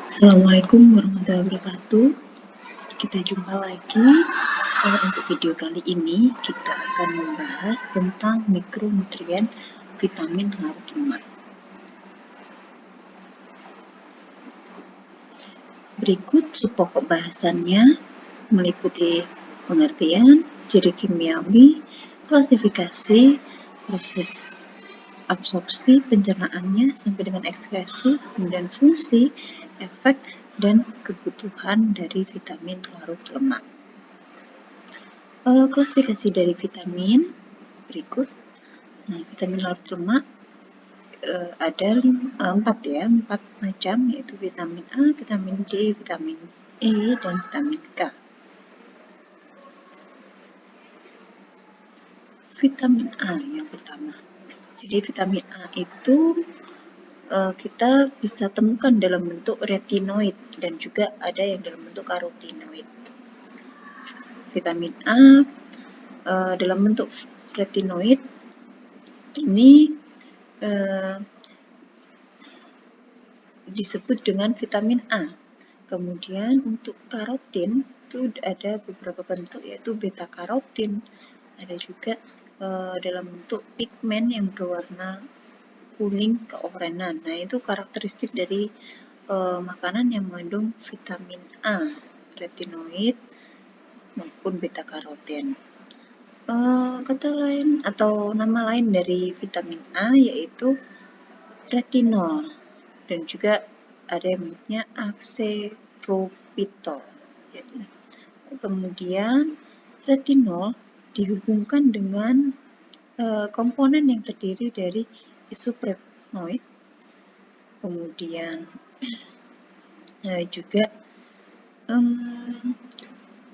Assalamualaikum warahmatullahi wabarakatuh. Kita jumpa lagi. Untuk video kali ini kita akan membahas tentang mikronutrien vitamin larut lemak. Berikut pokok bahasannya meliputi pengertian, ciri kimiawi, klasifikasi, proses absorpsi, pencernaannya sampai dengan ekskresi, kemudian fungsi, efek, dan kebutuhan dari vitamin larut lemak. Klasifikasi dari vitamin berikut. Nah, vitamin larut lemak ada 4 macam, yaitu vitamin A, vitamin D, vitamin E, dan vitamin K. Vitamin A yang pertama. Jadi vitamin A itu kita bisa temukan dalam bentuk retinoid dan juga ada yang dalam bentuk karotinoid. Vitamin A dalam bentuk retinoid ini disebut dengan vitamin A. Kemudian untuk karotin itu ada beberapa bentuk, yaitu beta karotin, ada juga dalam bentuk pigmen yang berwarna kuning keorenan. Nah, itu karakteristik dari makanan yang mengandung vitamin A, retinoid maupun beta karoten. Kata lain atau nama lain dari vitamin A yaitu retinol, dan juga ada yang menyebutnya aksepropitol. Kemudian retinol dihubungkan dengan komponen yang terdiri dari isoprenoid, kemudian juga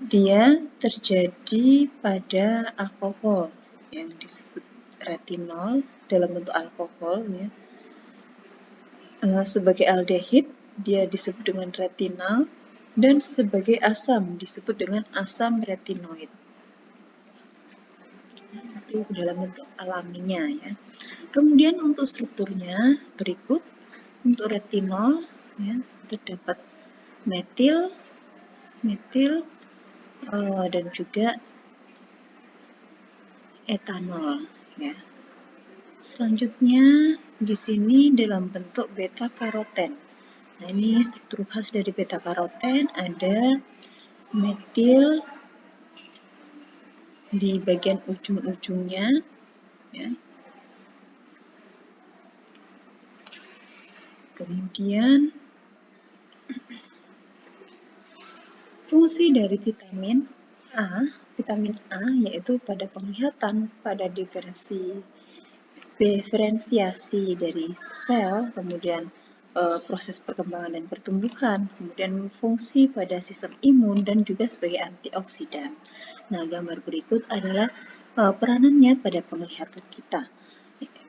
dia terjadi pada alkohol yang disebut retinol dalam bentuk alkohol, ya. Sebagai aldehid dia disebut dengan retinal, dan sebagai asam disebut dengan asam retinoid. Itu dalam bentuk alaminya, ya. Kemudian untuk strukturnya berikut. Untuk retinol, ya, terdapat metil, dan juga etanol, ya. Selanjutnya di sini dalam bentuk beta karoten. Nah, ini struktur khas dari beta karoten, ada metil di bagian ujung-ujungnya, ya. Kemudian fungsi dari vitamin A yaitu pada penglihatan, pada diferensiasi dari sel, kemudian proses perkembangan dan pertumbuhan, kemudian fungsi pada sistem imun, dan juga sebagai antioksidan. Nah, gambar berikut adalah peranannya pada penglihatan kita.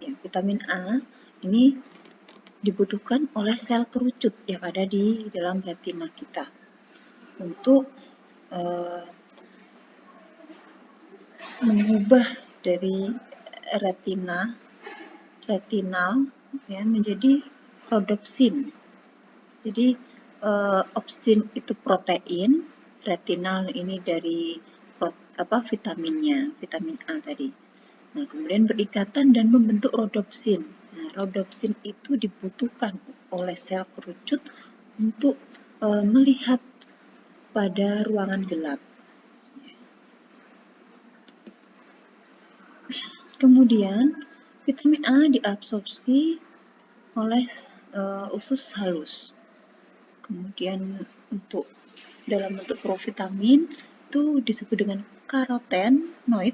Ya, vitamin A ini dibutuhkan oleh sel kerucut yang ada di dalam retina kita untuk mengubah dari retinal, ya, menjadi rhodopsin. Jadi opsin itu protein, retinal ini dari vitaminnya, vitamin A tadi. Nah, kemudian berikatan dan membentuk rhodopsin. Nah, rhodopsin itu dibutuhkan oleh sel kerucut untuk melihat pada ruangan gelap. Kemudian vitamin A diabsorpsi oleh usus halus. Kemudian untuk dalam bentuk provitamin itu disebut dengan karotenoid,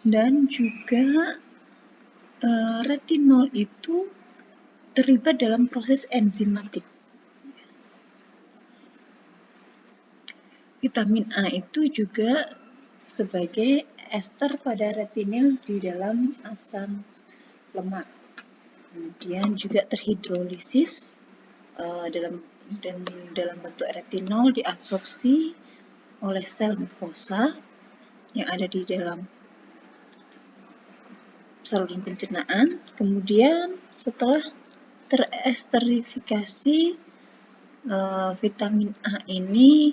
dan juga retinol itu terlibat dalam proses enzimatik. Vitamin A itu juga sebagai ester pada retinil di dalam asam lemak. Kemudian juga terhidrolisis dalam bentuk retinol diabsorpsi oleh sel mukosa yang ada di dalam saluran pencernaan. Kemudian setelah teresterifikasi vitamin A ini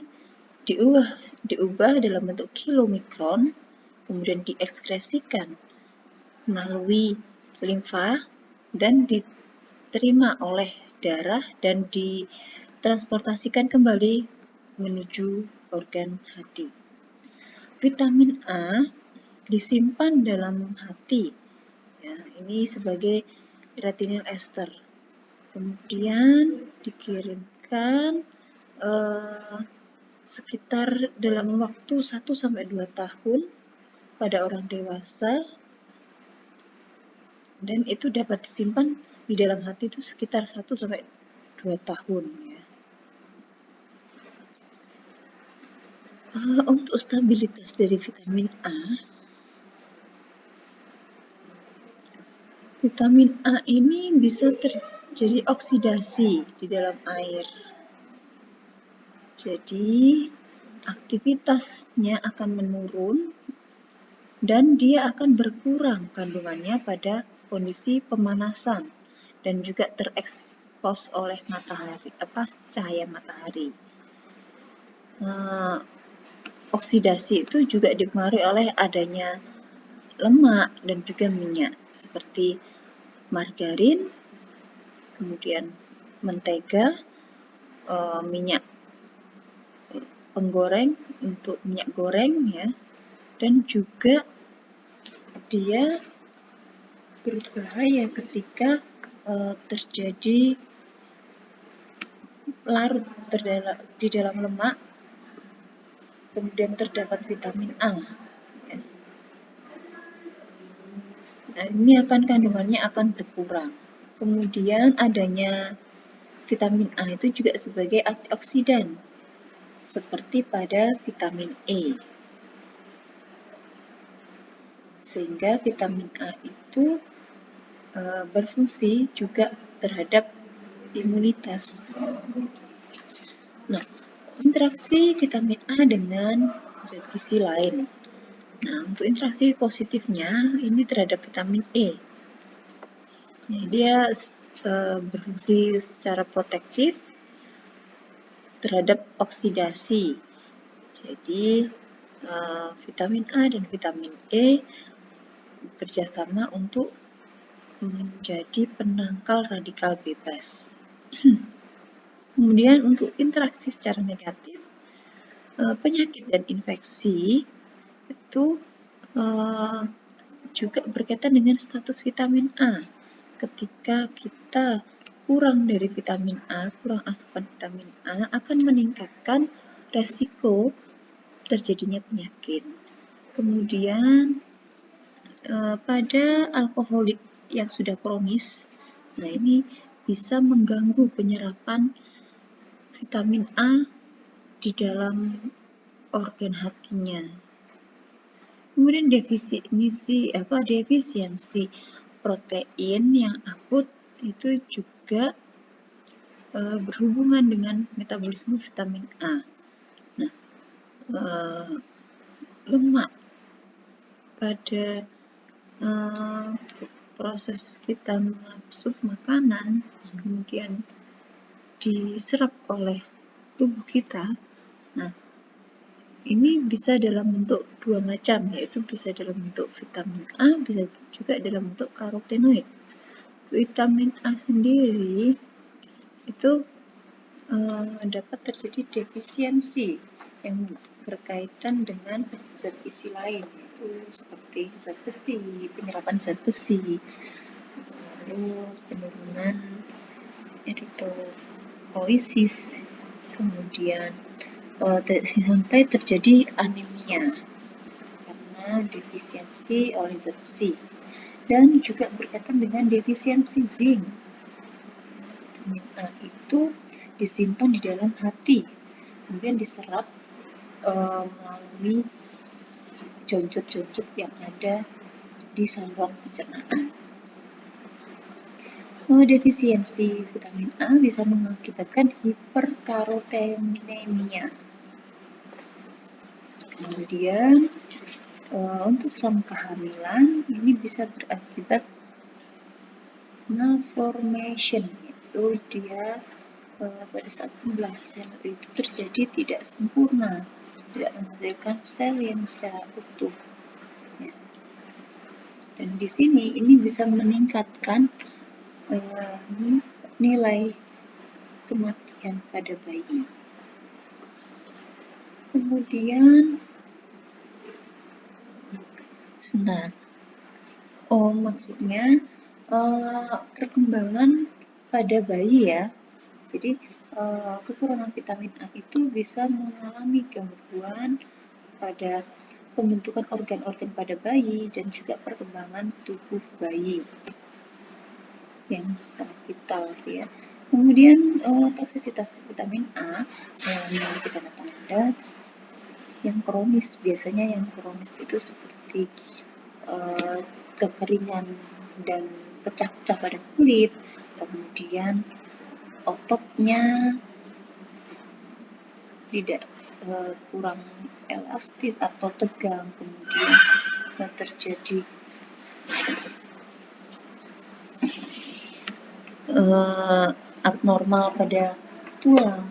diubah dalam bentuk kilomikron, kemudian diekskresikan melalui limfa dan diterima oleh darah dan ditransportasikan kembali menuju organ hati. Vitamin A disimpan dalam hati, ya, ini sebagai retinal ester. Kemudian dikirimkan sekitar dalam waktu 1-2 tahun pada orang dewasa, dan itu dapat disimpan di dalam hati itu sekitar 1-2 tahun, ya. Untuk stabilitas dari vitamin A ini bisa terjadi oksidasi di dalam air. Jadi aktivitasnya akan menurun dan dia akan berkurang kandungannya pada kondisi pemanasan dan juga terekspos oleh matahari, cahaya matahari. Oksidasi itu juga dipengaruhi oleh adanya lemak dan juga minyak seperti margarin, kemudian mentega, minyak penggoreng untuk minyak goreng, ya, dan juga dia berbahaya ketika terjadi larut di dalam lemak, kemudian terdapat vitamin A. Ya. Nah, ini kandungannya akan berkurang. Kemudian adanya vitamin A itu juga sebagai antioksidan, seperti pada vitamin E. Sehingga vitamin A itu berfungsi juga terhadap imunitas. Nah, interaksi vitamin A dengan zat gizi lain. Nah, untuk interaksi positifnya ini terhadap vitamin E. Nah, dia berfungsi secara protektif terhadap oksidasi. Jadi vitamin A dan vitamin E bekerja sama untuk menjadi penangkal radikal bebas. Kemudian untuk interaksi secara negatif, penyakit dan infeksi itu juga berkaitan dengan status vitamin A. Ketika kita kurang dari vitamin A, kurang asupan vitamin A, akan meningkatkan resiko terjadinya penyakit. Kemudian pada alkoholik yang sudah kronis, nah ini bisa mengganggu penyerapan vitamin A di dalam organ hatinya. Kemudian defisiensi protein yang akut itu juga berhubungan dengan metabolisme vitamin A. Nah, lemak pada proses kita mengabsorb makanan, kemudian diserap oleh tubuh kita. Nah, ini bisa dalam bentuk dua macam, yaitu bisa dalam bentuk vitamin A, bisa juga dalam bentuk karotenoid. Vitamin A sendiri itu dapat terjadi defisiensi yang berkaitan dengan zat gizi lain, yaitu seperti zat besi, penyerapan zat besi, lalu penurunan eritropoiesis, kemudian sampai terjadi anemia karena defisiensi oleh zat besi, dan juga berkaitan dengan defisiensi zinc. Vitamin A itu disimpan di dalam hati, kemudian diserap melalui jonjot-jonjot yang ada di saluran pencernaan. Defisiensi vitamin A bisa mengakibatkan hiperkarotenemia. Kemudian untuk selama kehamilan ini bisa berakibat malformation, itu dia pada saat pembelasan itu terjadi tidak sempurna, tidak menghasilkan sel yang secara utuh. Ya. Dan di sini ini bisa meningkatkan nilai kematian pada bayi. Kemudian, maksudnya perkembangan pada bayi ya. Jadi kekurangan vitamin A itu bisa mengalami gangguan pada pembentukan organ-organ pada bayi dan juga perkembangan tubuh bayi yang sangat vital ya. Kemudian toksisitas vitamin A memiliki tanda-tanda yang kronis. Biasanya yang kronis itu seperti kekeringan dan pecah-pecah pada kulit, kemudian ototnya tidak kurang elastis atau tegang, kemudian terjadi abnormal pada tulang,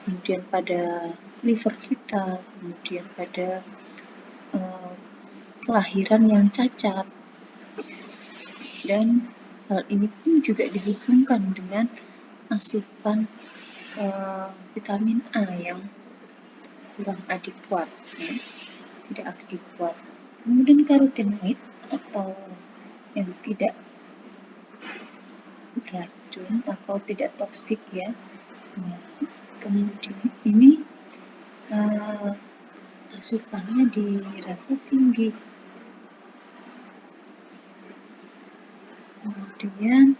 kemudian pada liver kita, kemudian pada kelahiran yang cacat. Dan hal ini pun juga dihubungkan dengan asupan vitamin A yang kurang adekuat, ya, tidak adekuat. Kemudian karotenoid atau yang tidak beracun atau tidak toksik ya. Nah, kemudian ini asupannya dirasa tinggi. Kemudian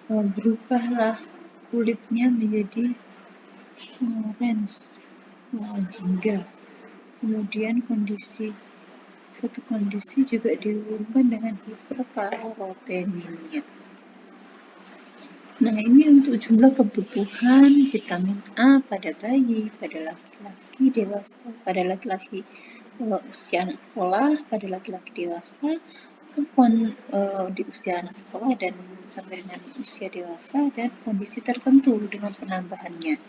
berubahlah kulitnya menjadi orange, jingga. Kemudian satu kondisi juga dihubungkan dengan hiperkaroteninemia. Nah, ini untuk jumlah kebutuhan vitamin A pada bayi, pada laki-laki dewasa, pada laki-laki usia anak sekolah, pada laki-laki dewasa, perempuan di usia anak sekolah dan sampai dengan usia dewasa, dan kondisi tertentu dengan penambahannya,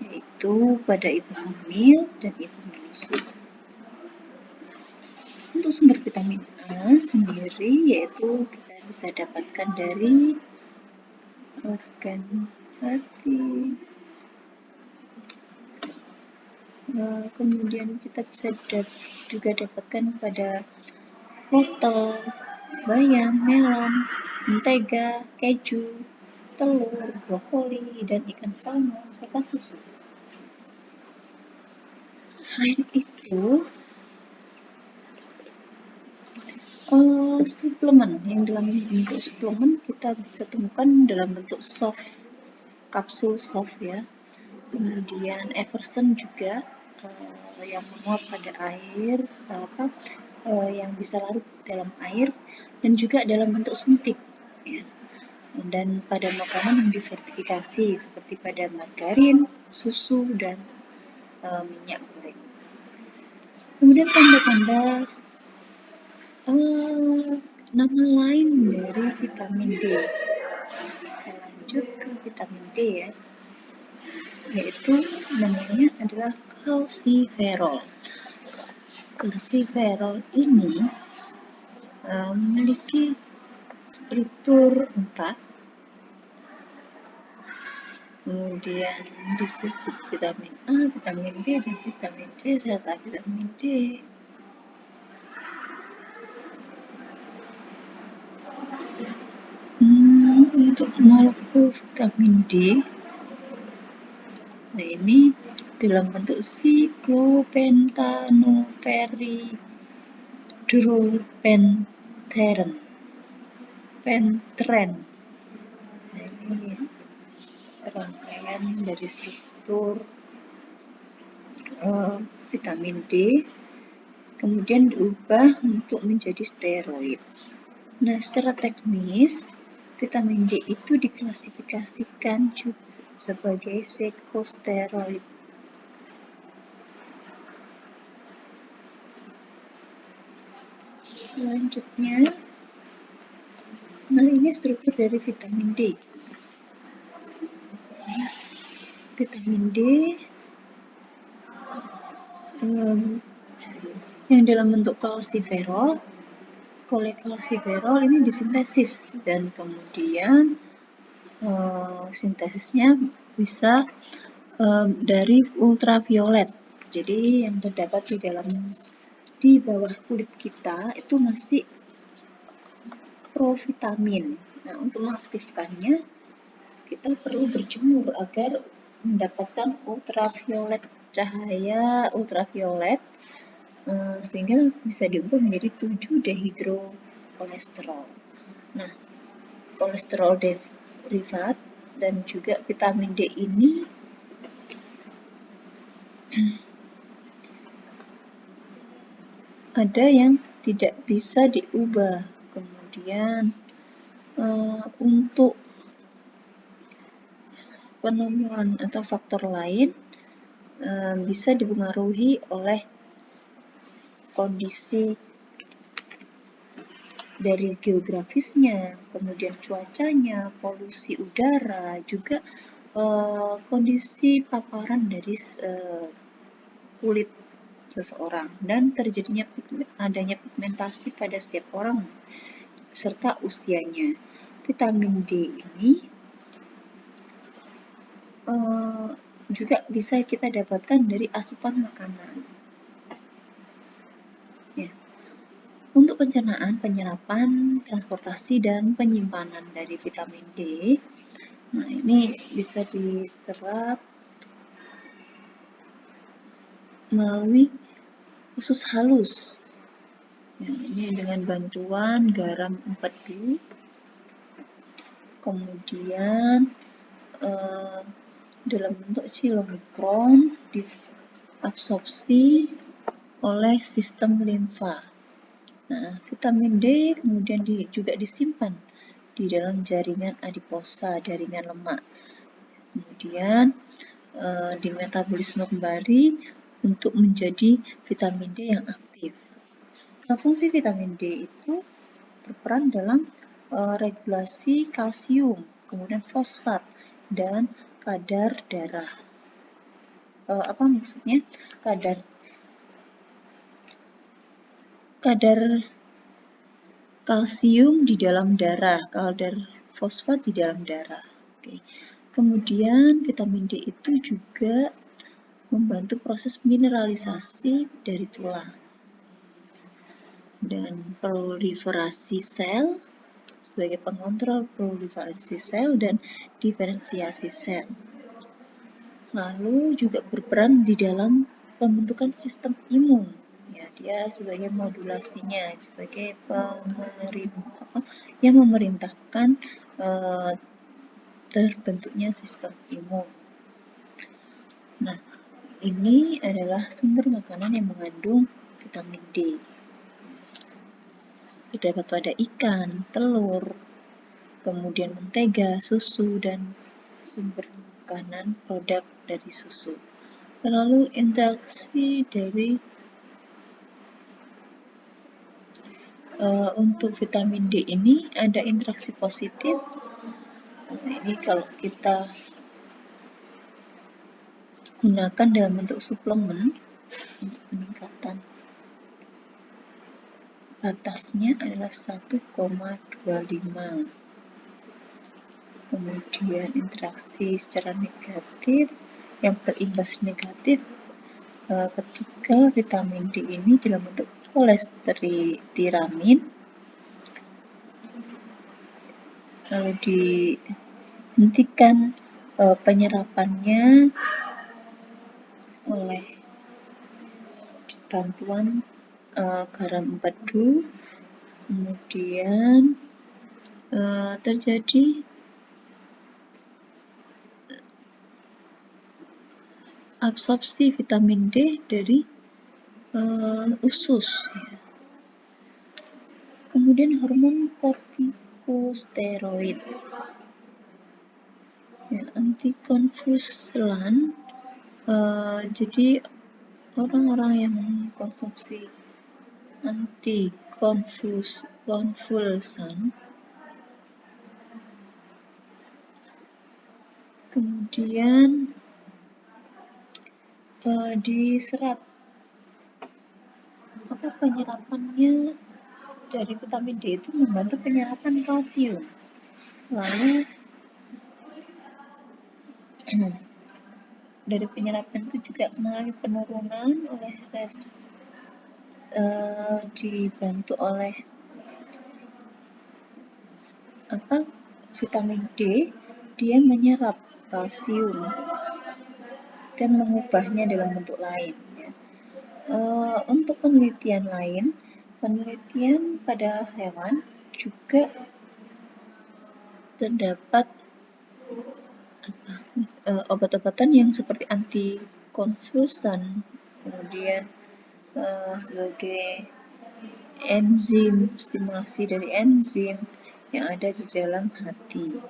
yaitu pada ibu hamil dan ibu menyusui. Untuk sumber vitamin A sendiri yaitu kita bisa dapatkan dari organ hati, kemudian kita bisa juga dapatkan pada wortel, bayam, melon, mentega, keju, telur, brokoli, dan ikan salmon, serta susu. Selain itu, suplemen yang dalam bentuk suplemen kita bisa temukan dalam bentuk soft, kapsul soft ya. Kemudian Everson juga yang menguap pada air, yang bisa larut dalam air, dan juga dalam bentuk suntik ya. Dan pada makanan yang difortifikasi seperti pada margarin, susu, dan minyak goreng. Kemudian tanda-tanda nama lain dari vitamin D. Kita lanjut ke vitamin D ya, yaitu namanya adalah kalsiferol. Kalsiferol ini memiliki struktur 4, kemudian disebut vitamin A, vitamin B, dan vitamin C serta vitamin D. Untuk molekul vitamin D, nah ini dalam bentuk siklopentanoperidropenteren. Nah, ini rangkaian dari struktur vitamin D, kemudian diubah untuk menjadi steroid. Nah, secara teknis, vitamin D itu diklasifikasikan juga sebagai sikosteroid. Selanjutnya, Nah, ini struktur dari vitamin D. Vitamin D yang dalam bentuk kalsiferol. Kalsiferol ini disintesis dan kemudian sintesisnya bisa dari ultraviolet. Jadi yang terdapat di bawah kulit kita itu masih provitamin. Nah, untuk mengaktifkannya kita perlu berjemur agar mendapatkan cahaya ultraviolet sehingga bisa diubah menjadi 7 dehidrokolesterol. Nah, kolesterol derivat dan juga vitamin D ini ada yang tidak bisa diubah. Kemudian untuk penemuan atau faktor lain bisa dipengaruhi oleh kondisi dari geografisnya, kemudian cuacanya, polusi udara, juga kondisi paparan dari kulit seseorang dan terjadinya adanya pigmentasi pada setiap orang serta usianya. Vitamin D ini juga bisa kita dapatkan dari asupan makanan. Ya. Untuk pencernaan, penyerapan, transportasi, dan penyimpanan dari vitamin D, nah ini bisa diserap melalui usus halus. Ya, ini dengan bantuan garam 4D, kemudian dalam bentuk silomikron diabsorpsi oleh sistem limfa. Nah, vitamin D kemudian juga disimpan di dalam jaringan adiposa, jaringan lemak. Kemudian dimetabolisme kembali untuk menjadi vitamin D yang aktif. Nah, fungsi vitamin D itu berperan dalam regulasi kalsium, kemudian fosfat, dan kadar darah. Apa maksudnya? Kadar kalsium di dalam darah, kadar fosfat di dalam darah. Oke. Kemudian vitamin D itu juga membantu proses mineralisasi dari tulang dan proliferasi sel sebagai pengontrol proliferasi sel dan diferensiasi sel. Lalu juga berperan di dalam pembentukan sistem imun. Ya, dia sebagai modulasinya, sebagai yang memerintahkan terbentuknya sistem imun. Nah, ini adalah sumber makanan yang mengandung vitamin D. Terdapat pada ikan, telur, kemudian mentega, susu, dan sumber makanan produk dari susu. Lalu interaksi dari untuk vitamin D ini ada interaksi positif. Nah, ini kalau kita gunakan dalam bentuk suplemen untuk peningkatan, batasnya adalah 1,25. Kemudian interaksi secara negatif yang berimbas negatif ketika vitamin D ini dalam bentuk kolesterol lalu dihentikan penyerapannya oleh bantuan garam 4D, kemudian terjadi absorpsi vitamin D dari usus. Ya. Kemudian hormon kortikosteroid, ya, antikonvulsan. Jadi orang-orang yang mengkonsumsi antikonvulsan kemudian diserap. Apa penyerapannya dari vitamin D itu membantu penyerapan kalsium. Lalu dari penyerapan itu juga mengalami penurunan oleh dibantu oleh vitamin D, dia menyerap kalsium dan mengubahnya dalam bentuk lain. Ya. Untuk penelitian lain, penelitian pada hewan juga terdapat obat-obatan yang seperti antikonvulsan, kemudian sebagai enzim, stimulasi dari enzim yang ada di dalam hati.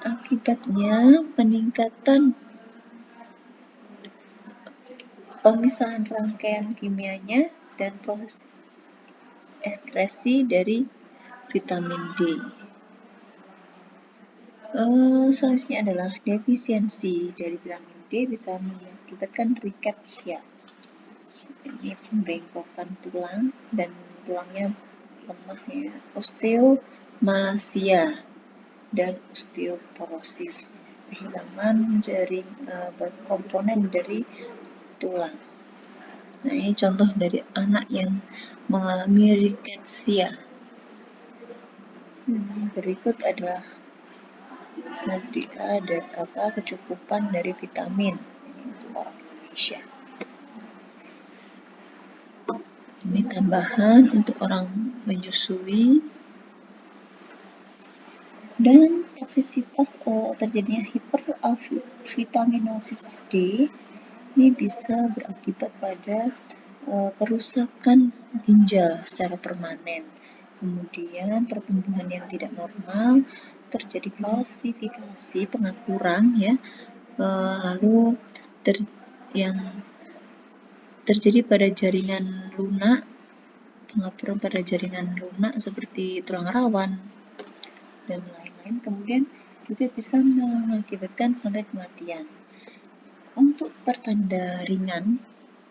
Akibatnya peningkatan pemisahan rangkaian kimianya dan proses ekskresi dari vitamin D. Selanjutnya adalah defisiensi dari vitamin D bisa mengakibatkan rickettsia. Ini pembengkokan tulang dan tulangnya lemah ya, osteomalacia dan osteoporosis, kehilangan jaring komponen dari tulang. Nah, ini contoh dari anak yang mengalami rickettsia. Berikut adalah ada kecukupan dari vitamin ini untuk orang Indonesia. Ini tambahan untuk orang menyusui. Dan toksisitas terjadinya hipervitaminosis D ini bisa berakibat pada kerusakan ginjal secara permanen, kemudian pertumbuhan yang tidak normal, terjadi kalsifikasi, pengapuran ya, lalu yang terjadi pada jaringan lunak, pengapuran pada jaringan lunak seperti tulang rawan dan lain-lain, kemudian juga bisa mengakibatkan sampai kematian. Untuk pertanda ringan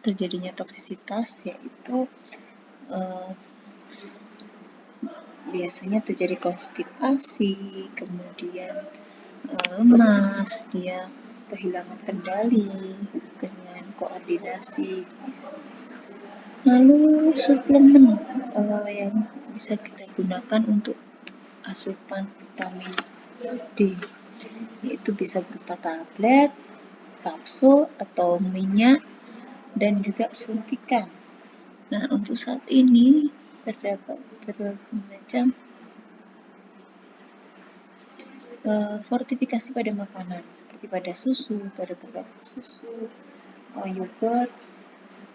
terjadinya toksisitas yaitu biasanya terjadi konstipasi, kemudian lemas, dia kehilangan kendali dengan koordinasi. Lalu suplemen yang bisa kita gunakan untuk asupan vitamin D yaitu bisa berupa tablet, kapsul atau minyak dan juga suntikan. Nah, untuk saat ini terdapat berbagai macam fortifikasi pada makanan seperti pada susu, pada beberapa susu, yogurt,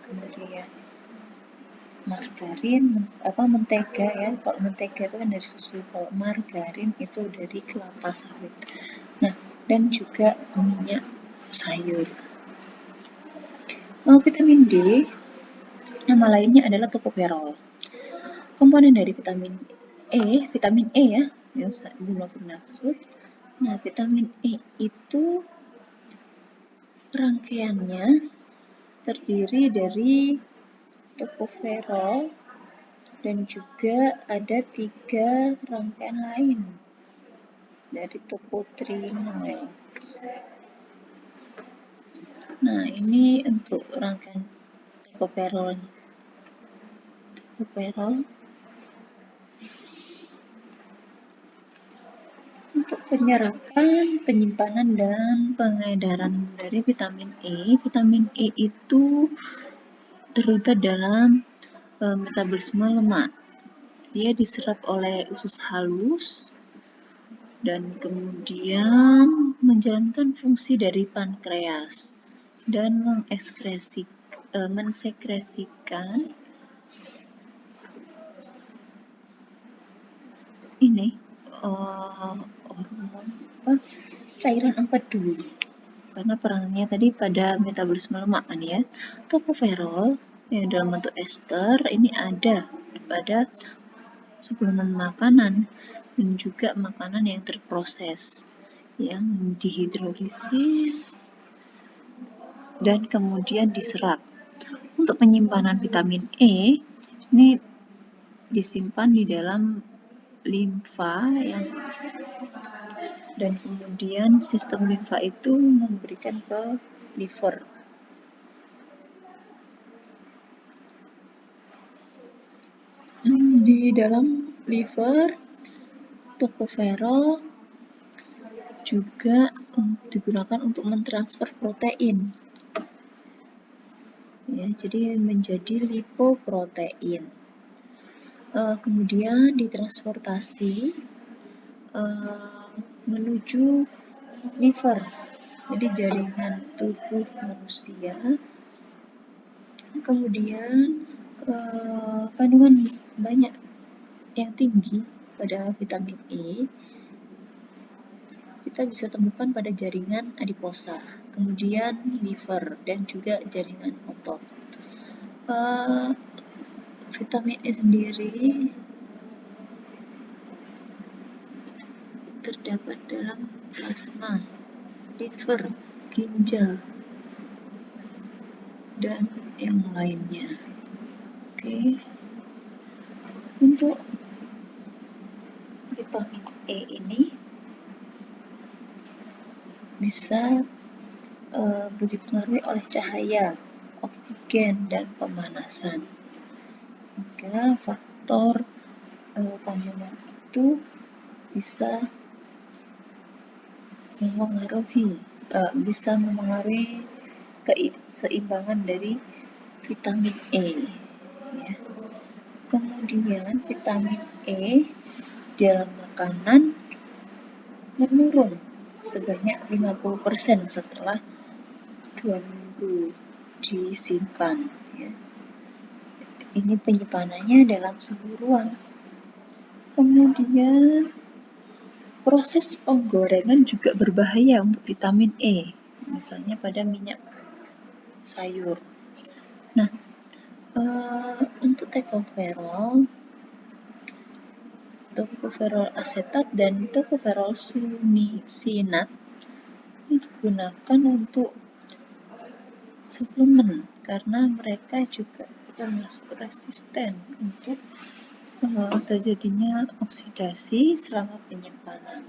kemudian margarin, mentega ya. Kalau mentega itu kan dari susu, kalau margarin itu dari kelapa sawit. Nah, dan juga minyak sayur. Vitamin D, nama lainnya adalah tocoferol. Komponen dari vitamin E ya, yang belum aku maksud. Nah, vitamin E itu rangkaiannya terdiri dari tocoferol dan juga ada 3 rangkaian lain dari tocotrienol. Nah, ini untuk rangkaian tocoferol. Untuk penyerapan, penyimpanan, dan pengedaran dari vitamin E itu terlibat dalam metabolisme lemak. Dia diserap oleh usus halus dan kemudian menjalankan fungsi dari pankreas dan mensekresikan ini hormon cairan empedu karena perannya tadi pada metabolisme lemak kan ya. Tocoferol yang dalam bentuk ester ini ada pada suplemen makanan dan juga makanan yang terproses. yang dihidrolisis dan kemudian diserap. Untuk penyimpanan vitamin E ini disimpan di dalam limfa dan kemudian sistem limfa itu memberikan ke liver. Di dalam liver, tocopherol juga digunakan untuk mentransfer protein. Ya, jadi menjadi lipoprotein. Kemudian ditransportasi menuju liver, jadi jaringan tubuh manusia. Kemudian kandungan banyak yang tinggi pada vitamin E kita bisa temukan pada jaringan adiposa, kemudian liver, dan juga jaringan otot. Vitamin E sendiri terdapat dalam plasma, liver, ginjal, dan yang lainnya. Oke. Untuk vitamin E ini bisa dipengaruhi oleh cahaya, oksigen, dan pemanasan. Maka faktor kandungan itu bisa memengaruhi keseimbangan dari vitamin E. Ya. Kemudian vitamin E dalam makanan menurun sebanyak 50% setelah 2 minggu disimpan. Ya. Ini penyimpanannya dalam suhu ruang. Kemudian proses penggorengan juga berbahaya untuk vitamin E, misalnya pada minyak sayur. Nah, untuk tocopherol asetat dan tocopherol succinat ini digunakan untuk suplemen karena mereka juga termasuk resisten untuk terjadinya oksidasi selama penyimpanan.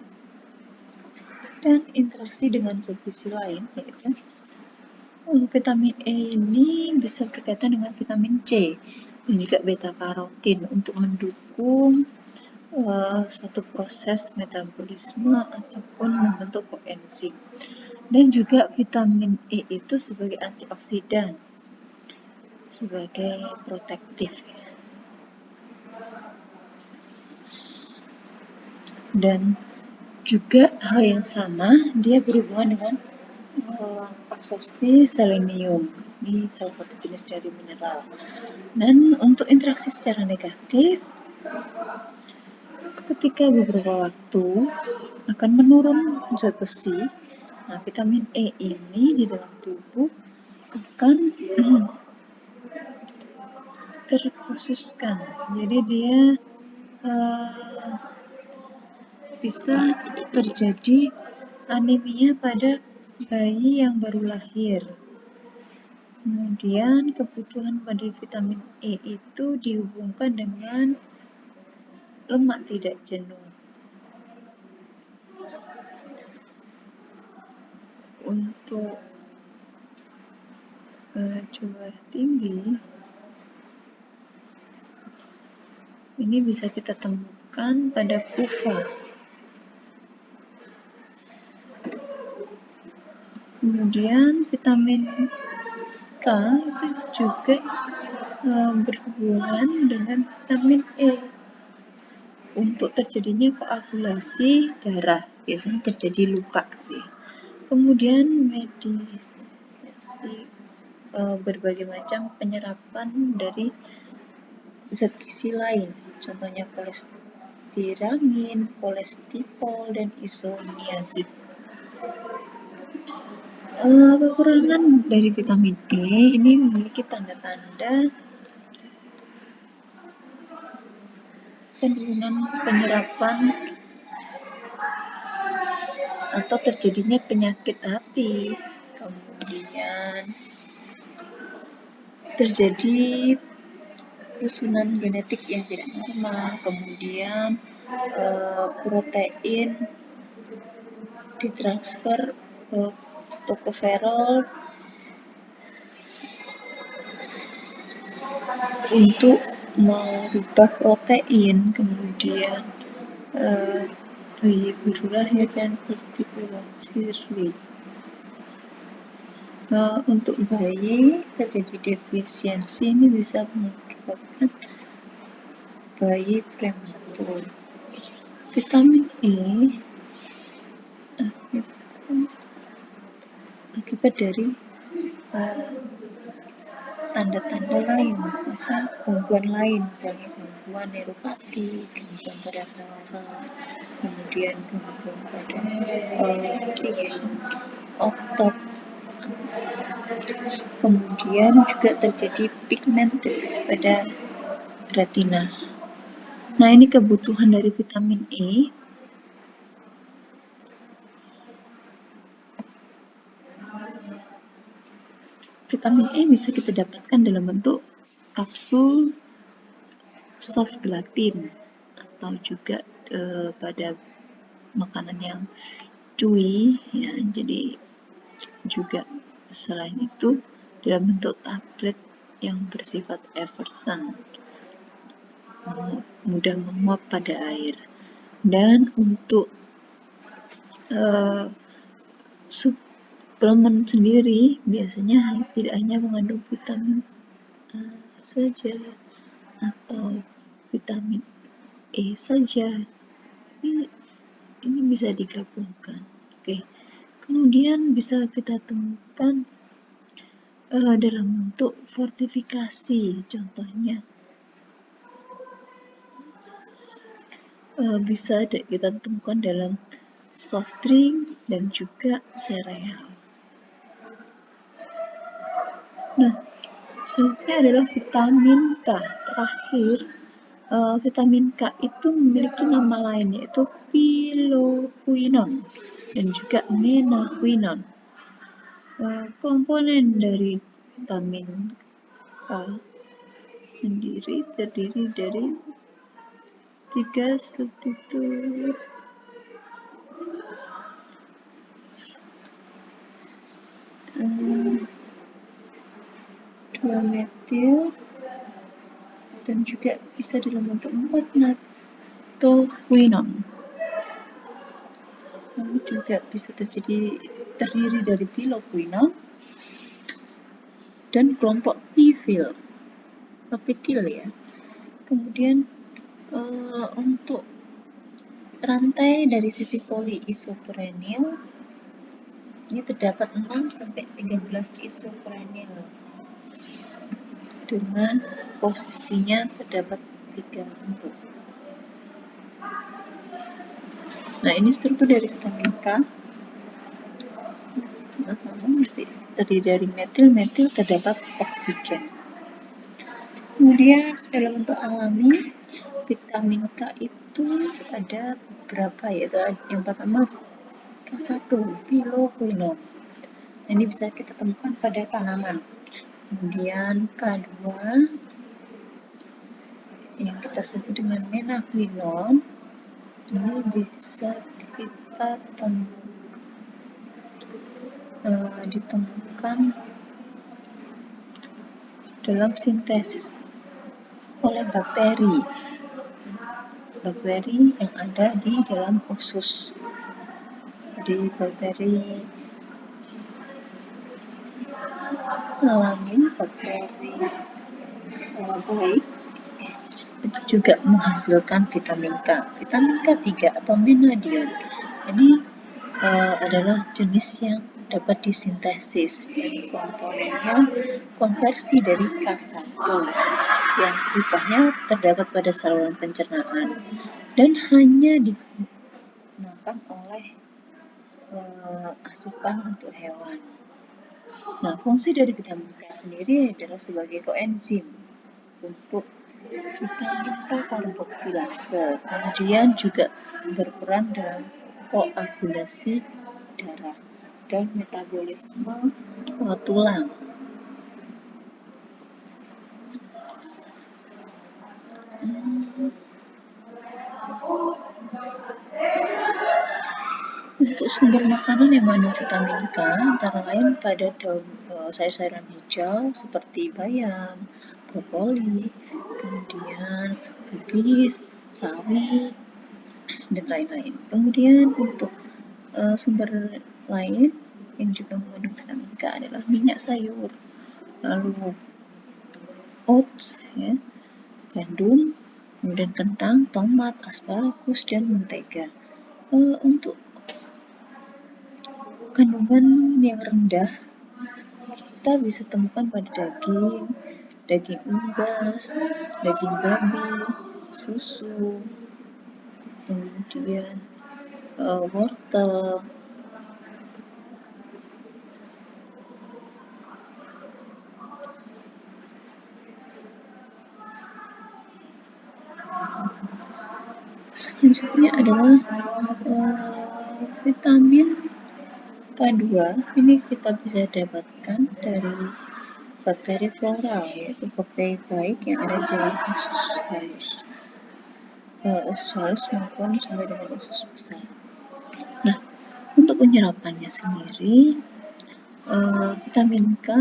Dan interaksi dengan zat lain, yaitu vitamin E ini bisa berkaitan dengan vitamin C dan juga beta karotin untuk mendukung suatu proses metabolisme ataupun membentuk koenzim. Dan juga vitamin E itu sebagai antioksidan, sebagai protektif. Dan juga hal yang sama, dia berhubungan dengan absorpsi selenium. Ini salah satu jenis dari mineral. Dan untuk interaksi secara negatif, ketika beberapa waktu akan menurun zat besi. Nah, vitamin E ini di dalam tubuh akan terkhususkan. Jadi dia bisa terjadi anemia pada bayi yang baru lahir. Kemudian kebutuhan pada vitamin E itu dihubungkan dengan lemak tidak jenuh. Untuk jumlah tinggi ini bisa kita temukan pada PUFA. Kemudian vitamin K juga berhubungan dengan vitamin E untuk terjadinya koagulasi darah, biasanya terjadi luka. Kemudian mediasi berbagai macam penyerapan dari zat gizi lain, contohnya kolestiramin, kolestipol, dan isoniazid. Kekurangan dari vitamin E ini memiliki tanda-tanda penurunan penyerapan atau terjadinya penyakit hati, kemudian terjadi susunan genetik yang tidak normal, kemudian protein ditransfer ke tocopherol untuk merubah protein, kemudian bayi baru lahir dan artikulasi rate. Untuk bayi terjadi defisiensi ini bisa mengakibatkan bayi prematur. Vitamin E akibat dari tanda-tanda lain, gangguan lain, misalnya gangguan neuropati, gangguan pada saraf, kemudian gangguan pada latihan otot, kemudian juga terjadi pigmented pada retina. Nah, ini kebutuhan dari vitamin E. Vitamin E bisa kita dapatkan dalam bentuk kapsul soft gelatin atau juga pada makanan yang chewy ya. Jadi juga selain itu dalam bentuk tablet yang bersifat eversen, mudah menguap pada air. Dan untuk suplemen sendiri biasanya tidak hanya mengandung vitamin A saja atau vitamin E saja, tapi ini bisa digabungkan. Oke. Kemudian bisa kita temukan dalam bentuk fortifikasi, contohnya bisa kita temukan dalam soft drink dan juga sereal. Nah, selanjutnya adalah vitamin K. Terakhir, vitamin K itu memiliki nama lain, yaitu piloquinone dan juga menaquinone. Komponen dari vitamin K sendiri terdiri dari 3 substitut 2 metil dan juga bisa dalam bentuk 4 natoquinone. Lalu juga bisa terdiri dari piloquinone dan kelompok pitil ya. Kemudian untuk rantai dari sisi polyisoprenyl ini terdapat 6 sampai 13 isoprenyl dengan posisinya terdapat 3 bentuk. Nah, ini struktur dari vitamin K. Sama-sama masih terdiri dari metil terdapat oksigen. Kemudian dalam bentuk alami vitamin K itu ada beberapa, yaitu yang pertama K1 piloquinone. Ini bisa kita temukan pada tanaman. Kemudian K2 yang kita sebut dengan menaquinone, ini bisa kita ditemukan dalam sintesis oleh bakteri yang ada di dalam usus. Jadi bakteri alami, bakteri baik itu juga menghasilkan vitamin K. Vitamin K3 atau menadion ini adalah jenis yang dapat disintesis dan komponennya konversi dari K1 yang rupanya terdapat pada saluran pencernaan dan hanya digunakan oleh asupan untuk hewan. Nah, fungsi dari vitamin K sendiri adalah sebagai koenzim untuk vitamin K karboksilase, kemudian juga berperan dalam koagulasi darah dan metabolisme tulang. Untuk sumber makanan yang mengandung vitamin K antara lain pada daun sayur-sayuran hijau seperti bayam, brokoli, kemudian kubis, sawi, dan lain-lain. Kemudian untuk sumber lain yang juga mengandung vitamin K adalah minyak sayur, lalu oats, ya, gandum, kemudian kentang, tomat, asparagus, dan mentega. Untuk kandungan yang rendah kita bisa temukan pada daging unggas, daging babi, susu, kemudian wortel. Selanjutnya adalah vitamin K2. Ini kita bisa dapatkan dari bakteri floral, yaitu bakteri baik yang ada di dalam usus halus maupun sampai dengan usus besar. Nah, untuk penyerapannya sendiri, vitamin K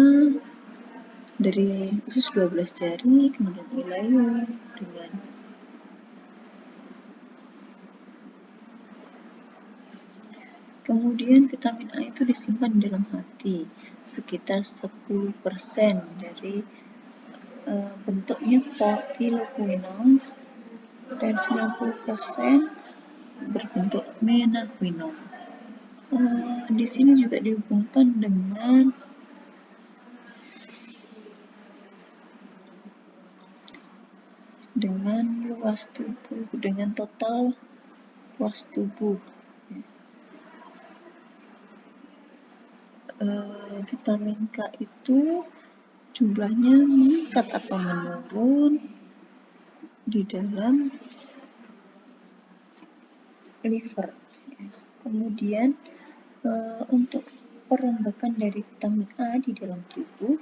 dari usus 12 jari, kemudian ileum dengan kemudian vitamin A itu disimpan di dalam hati, sekitar 10% dari bentuknya piloquinose dan 90% berbentuk menaquinone. Di sini juga dihubungkan dengan luas tubuh, dengan total luas tubuh. Vitamin K itu jumlahnya meningkat atau menurun di dalam liver. Kemudian untuk perombakan dari vitamin A di dalam tubuh,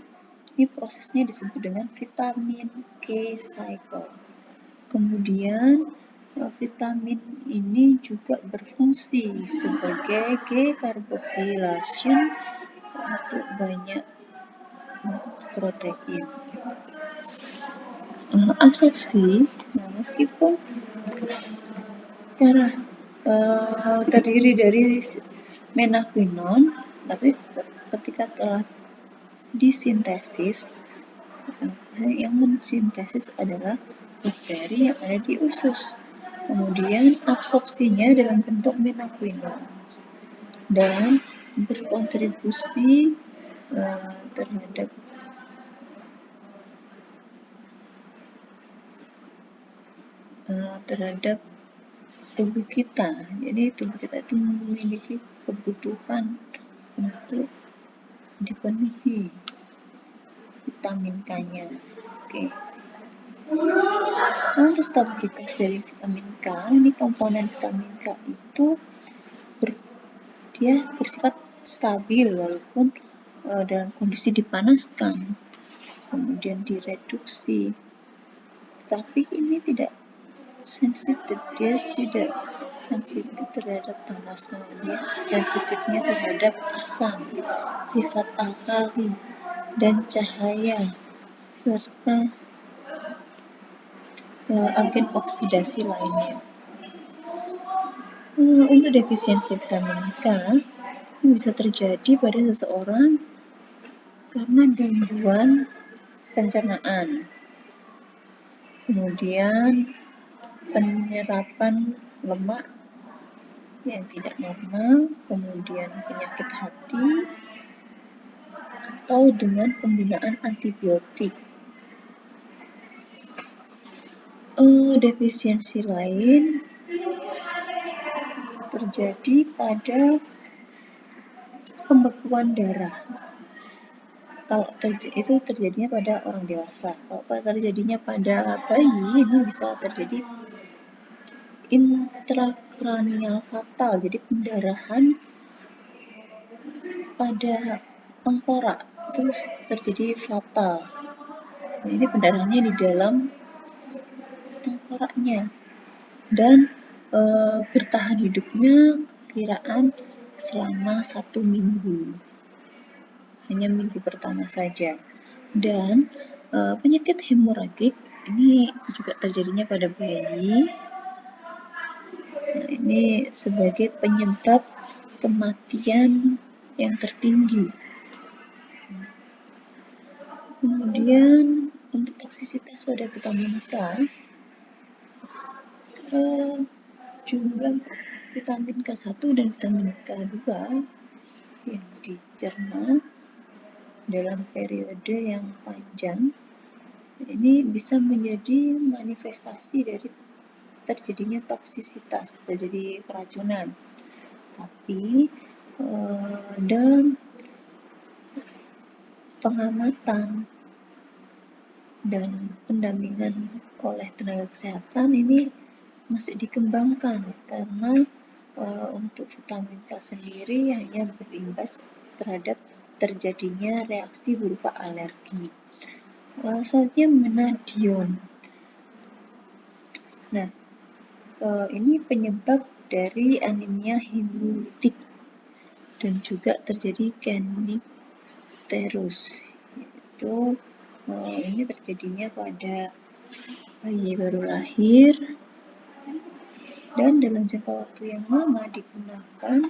ini prosesnya disebut dengan vitamin K cycle. Kemudian vitamin ini juga berfungsi sebagai G-karboxylation untuk banyak protein. Absorpsi, meskipun karena terdiri dari menaquinone, tapi ketika telah disintesis, yang mensintesis adalah bakteri yang ada di usus. Kemudian absorpsinya dalam bentuk menaquinone dan berkontribusi terhadap tubuh kita. Jadi tubuh kita itu memiliki kebutuhan untuk dipenuhi vitamin K-nya. Oke. Untuk stabilitas dari vitamin K, ini komponen vitamin K itu dia bersifat stabil walaupun dalam kondisi dipanaskan, kemudian direduksi. Tapi ini tidak sensitif, dia tidak sensitif terhadap panas, namun dia sensitifnya terhadap asam, sifat alkali, dan cahaya, serta agen oksidasi lainnya. Untuk defisiensi vitamin K bisa terjadi pada seseorang karena gangguan pencernaan, kemudian penyerapan lemak yang tidak normal, kemudian penyakit hati, atau dengan penggunaan antibiotik. Defisiensi lain terjadi pada pembekuan darah. Kalau itu terjadinya pada orang dewasa. Kalau terjadinya pada bayi, ini bisa terjadi kranial fatal, jadi pendarahan pada tengkorak itu terjadi fatal. Nah, ini pendarahannya di dalam tengkoraknya dan bertahan hidupnya perkiraan selama 1 minggu, hanya minggu pertama saja. Dan penyakit hemoragik ini juga terjadinya pada bayi. Nah, ini sebagai penyebab kematian yang tertinggi. Kemudian untuk toksisitas pada vitamin K, jumlah vitamin K1 dan vitamin K2 yang dicerna dalam periode yang panjang ini bisa menjadi manifestasi dari terjadinya toksisitas, terjadi keracunan. Tapi dalam pengamatan dan pendampingan oleh tenaga kesehatan ini masih dikembangkan karena untuk vitamin K sendiri hanya berimbas terhadap terjadinya reaksi berupa alergi. Selanjutnya menadion. Nah, ini penyebab dari anemia hemolitik dan juga terjadi kernicterus. Itu ini terjadinya pada bayi baru lahir dan dalam jangka waktu yang lama digunakan.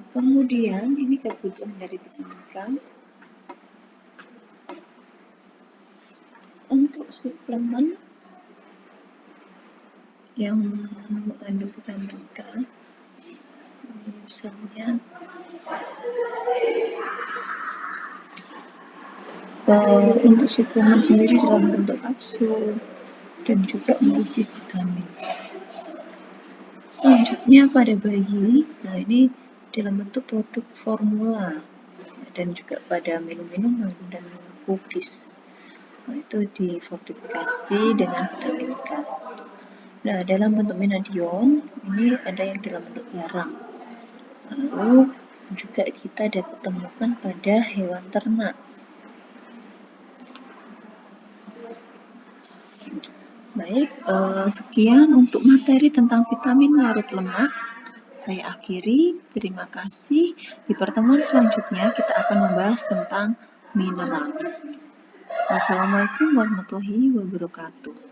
Kemudian ini kebutuhan dari vitamin K. Untuk suplemen yang mengandung vitamin K, misalnya untuk suplemen sendiri dalam bentuk kapsul dan juga multivitamin. Selanjutnya pada bayi, nah ini dalam bentuk produk formula dan juga pada minum-minuman dan cookies. Nah, itu difortifikasi dengan vitamin K. Nah, dalam bentuk menadion ini ada yang dalam bentuk garam. Lalu juga kita dapat temukan pada hewan ternak. Baik, sekian untuk materi tentang vitamin larut lemak. Saya akhiri, terima kasih. Di pertemuan selanjutnya kita akan membahas tentang mineral. Wassalamualaikum warahmatullahi wabarakatuh.